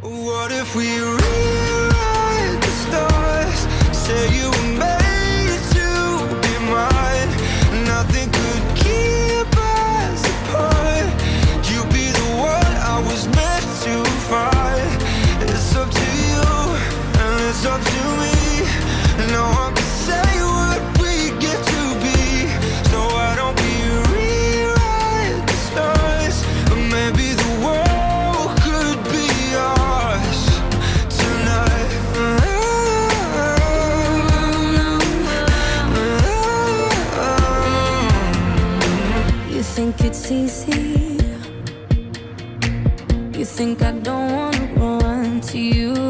What if we rewrite the stars? Say you were made to be mine. Nothing could keep us apart. You'd be the one I was meant to find. It's up to you and it's up to me. No one can say what we get to be. So why don't we rewrite the stars? Or maybe the world could be ours tonight. You think it's easy? You think I don't wanna run to you?